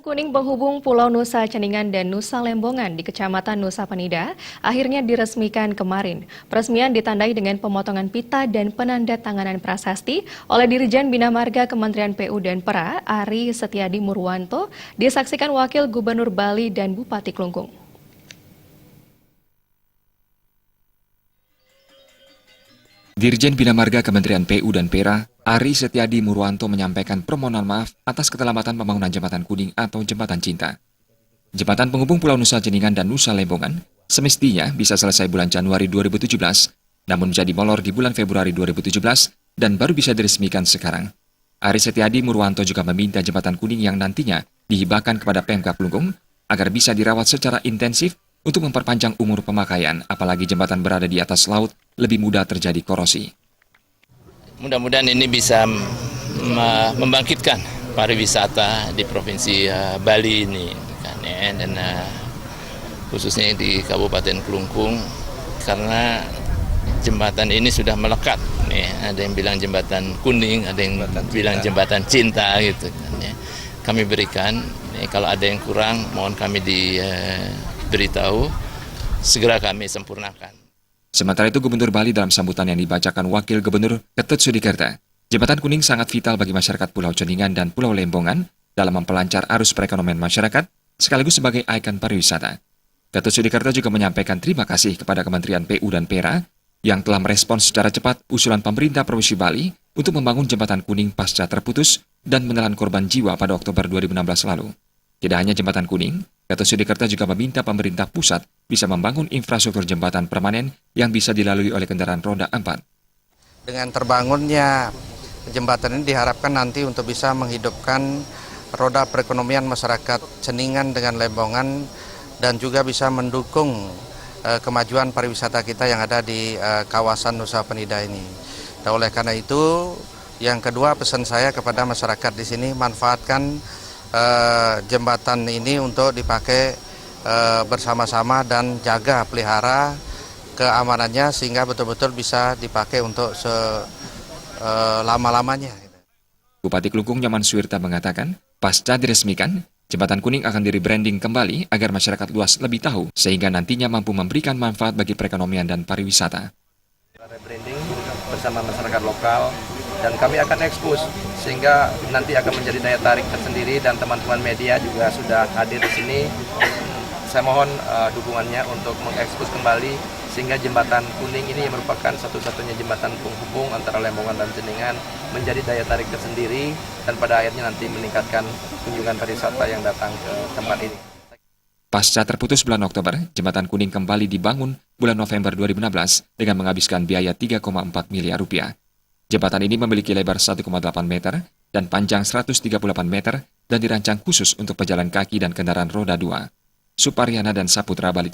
Kuning penghubung Pulau Nusa Ceningan dan Nusa Lembongan di Kecamatan Nusa Penida akhirnya diresmikan kemarin. Peresmian ditandai dengan pemotongan pita dan penandatanganan prasasti oleh Dirjen Bina Marga Kementerian PU dan PERA, Ari Setiadi Murwanto, disaksikan Wakil Gubernur Bali dan Bupati Klungkung. Dirjen Bina Marga Kementerian PU dan PERA, Ari Setiadi Murwanto menyampaikan permohonan maaf atas keterlambatan pembangunan Jembatan Kuning atau Jembatan Cinta. Jembatan penghubung Pulau Nusa Ceningan dan Nusa Lembongan semestinya bisa selesai bulan Januari 2017, namun menjadi molor di bulan Februari 2017 dan baru bisa diresmikan sekarang. Ari Setiadi Murwanto juga meminta Jembatan Kuning yang nantinya dihibahkan kepada Pemkab Klungkung agar bisa dirawat secara intensif untuk memperpanjang umur pemakaian, apalagi jembatan berada di atas laut, lebih mudah terjadi korosi. Mudah-mudahan ini bisa membangkitkan pariwisata di Provinsi Bali ini, kan, ya, dan khususnya di Kabupaten Klungkung, karena jembatan ini sudah melekat. Ya. Ada yang bilang jembatan kuning, ada yang bilang jembatan cinta, gitu. Kan, ya. Kami berikan, ya, kalau ada yang kurang, mohon kami diberitahu, segera kami sempurnakan. Sementara itu Gubernur Bali dalam sambutan yang dibacakan Wakil Gubernur Ketut Sudikerta, Jembatan Kuning sangat vital bagi masyarakat Pulau Ceningan dan Pulau Lembongan dalam memperlancar arus perekonomian masyarakat sekaligus sebagai ikon pariwisata. Ketut Sudikerta juga menyampaikan terima kasih kepada Kementerian PU dan PERA yang telah merespons secara cepat usulan pemerintah Provinsi Bali untuk membangun Jembatan Kuning pasca terputus dan menelan korban jiwa pada Oktober 2016 lalu. Tidak hanya Jembatan Kuning, Ketut Sudikerta juga meminta pemerintah pusat bisa membangun infrastruktur jembatan permanen yang bisa dilalui oleh kendaraan roda 4. Dengan terbangunnya jembatan ini diharapkan nanti untuk bisa menghidupkan roda perekonomian masyarakat Ceningan dengan Lembongan dan juga bisa mendukung kemajuan pariwisata kita yang ada di kawasan Nusa Penida ini. Dan oleh karena itu, yang kedua pesan saya kepada masyarakat di sini, manfaatkan jembatan ini untuk dipakai bersama-sama dan jaga pelihara keamanannya sehingga betul-betul bisa dipakai untuk selama-lamanya. Bupati Klungkung Nyoman Suwirta mengatakan, pasca diresmikan, Jembatan Kuning akan di-rebranding kembali agar masyarakat luas lebih tahu sehingga nantinya mampu memberikan manfaat bagi perekonomian dan pariwisata. Rebranding bersama masyarakat lokal dan kami akan ekspos sehingga nanti akan menjadi daya tarik tersendiri dan teman-teman media juga sudah hadir di sini. Saya mohon dukungannya untuk mengekspos kembali sehingga Jembatan Kuning ini yang merupakan satu-satunya jembatan penghubung antara Lembongan dan Ceningan menjadi daya tarik tersendiri dan pada akhirnya nanti meningkatkan kunjungan pariwisata yang datang ke tempat ini. Pasca terputus bulan Oktober, Jembatan Kuning kembali dibangun bulan November 2016 dengan menghabiskan biaya 3,4 miliar rupiah. Jembatan ini memiliki lebar 1,8 meter dan panjang 138 meter dan dirancang khusus untuk pejalan kaki dan kendaraan roda 2. Suparyana dan Saputra Bali.